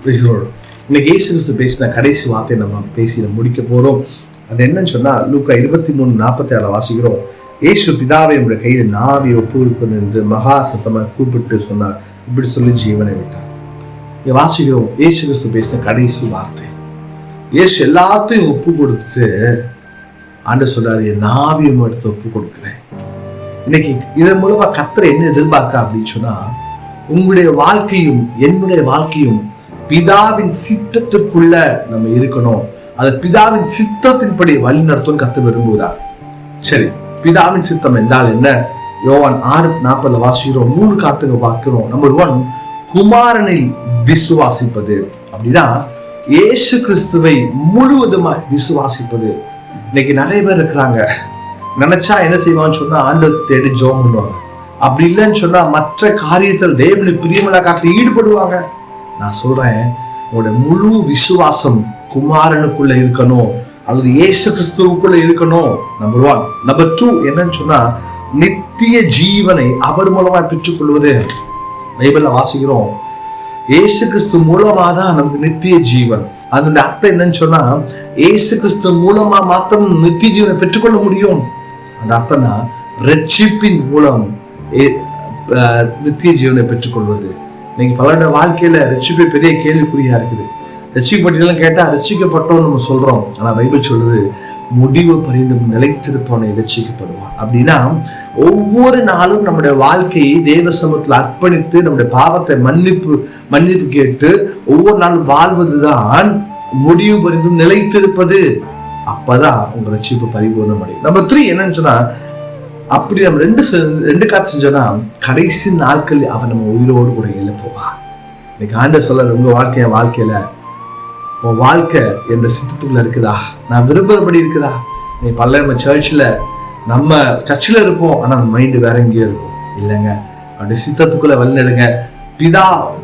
இன்னைக்கு இயேசு கிறிஸ்து பேசின கடைசி வார்த்தை நம்ம பேசி முடிக்க போறோம். அது என்னன்னு சொன்னா லூக்கா 23:46 வாசிக்கிறோம். இயேசு பிதாவை உடைய கையில் நாவி ஒப்பு கொடுப்பது என்று மகா சத்தமாக கூப்பிட்டு சொன்னார். இப்படி சொல்லி ஜீவனை விட்டார். வாசிக்கிறோம் இயேசு கிறிஸ்து பேசின கடைசி வார்த்தை. இயேசு எல்லாத்தையும் ஒப்பு கொடுத்து ஆண்டவர் சொல்றாரு, என் நாவியும் எடுத்து ஒப்பு கொடுக்கிறேன். இன்னைக்கு இதன் மூலமா கர்த்தர் என்ன எதிர்பார்க்க அப்படின்னு சொன்னா, உங்களுடைய வாழ்க்கையும் என்னுடைய வாழ்க்கையும் பிதாவின் சித்தத்துக்குள்ள நம்ம இருக்கணும். அது பிதாவின் சித்தத்தின்படி வழி நடத்தும் கர்த்தர் விரும்புகிறார். சரி, பிதாவின் சித்தம் என்றால் என்ன? யோவான் 6:40 வாசிக்கிறோம். 3 காரியங்களை பார்க்கிறோம். நம்பர் 1, குமாரனில் விசுவாசிப்பது. அப்படின்னா இயேசு கிறிஸ்துவை முழுவதுமாய் விசுவாசிப்பது. இன்னைக்கு நிறைய பேர் இருக்கிறாங்க, நினைச்சா என்ன செய்வான்னு சொன்னா ஆண்டவர் தேடி ஜெபம் பண்ணுவாங்க. அப்படி இல்லைன்னு சொன்னா மற்ற காரியத்தில் தேவனுக்கு பிரியமில்லா காரியத்தில் ஈடுபடுவாங்க. நான் சொல்றேன், உங்களுடைய முழு விசுவாசம் குமாரனுக்குள்ள இருக்கணும், அல்லது இயேசு கிறிஸ்துவுக்குள்ள இருக்கணும். நம்பர் 1. நம்பர் 2 என்னன்னு சொன்னா, நித்திய ஜீவனை அவர் மூலமா பெற்றுக்கொள்வது. பைபிள்ல வாசிக்கிறோம், இயேசு கிறிஸ்து மூலமா தான் நமக்கு நித்திய ஜீவன். அதனுடைய அர்த்தம் என்னன்னு சொன்னா, இயேசு கிறிஸ்து மூலமா மாத்திரம் நித்திய ஜீவனை பெற்றுக்கொள்ள முடியும். அந்த அர்த்தம்னா ரட்சிப்பின் மூலம் நித்திய ஜீவனை பெற்றுக்கொள்வது. இன்னைக்கு பலருடைய வாழ்க்கையில ரட்சிப்பை பெரிய கேள்விக்குறியா இருக்குது. ரட்சிக்கப்பட்டெல்லாம் கேட்டா ரட்சிக்கப்பட்டோம் நம்ம சொல்றோம். ஆனா பைபிள் சொல்றது, முடிவு பரிந்தும் நிலைத்திருப்பவனை ரட்சிக்கப்படுவான். அப்படின்னா ஒவ்வொரு நாளும் நம்முடைய வாழ்க்கையை தேவ சமூகத்தில் அர்ப்பணித்து நம்முடைய பாவத்தை மன்னிப்பு கேட்டு ஒவ்வொரு நாளும் வாழ்வதுதான் முடிவு பரிந்தும் நிலைத்திருப்பது. அப்பதான் உங்க ரட்சிப்பு பரிபூர்ணம் அடையும். நம்பர் 3 என்னன்னு சொன்னா, அப்படி நம்ம ரெண்டு காத்து செஞ்சோம்னா கடைசி நாட்கள் அவன் நம்ம உயிரோடு கூட எழுப்புவான். இன்னைக்கு ஆண்டவர் சொல்ல, உங்க வாழ்க்கையில உன் வாழ்க்கை என்ற சித்தத்துக்குள்ள இருக்குதா? நான் விரும்புறபடி இருக்குதா? நீ நம்ம சர்ச்சில் இருப்போம், ஆனா மைண்டு வேற எங்கேயோ இருக்கும். இல்லைங்க, அப்படி சித்தத்துக்குள்ள வழிநடுங்க.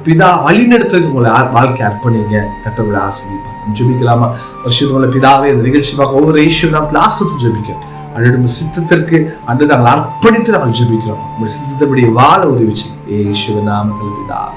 பிதா வழிநடத்துக்கு உங்களை வாழ்க்கை அர்ப்பணிங்க. கர்த்தருடைய ஆசீர்வாதம். ஜெபிக்கலாமா? வருஷத்துல பிதாவே நிகழ்ச்சி பார்க்க ஒவ்வொரு ஈஸ்வரன் நாம் ஆசீர்வாதம் ஜெபிக்கிறோம். அன்றைய சித்தத்திற்கு அன்று நாங்கள் அர்ப்பணித்து நாங்கள் ஜெபிக்கிறோம். உங்களுடைய சித்தப்படி வாழ உதவி செய்யுங்க. இயேசுவின் நாமத்தில் பிதாவே.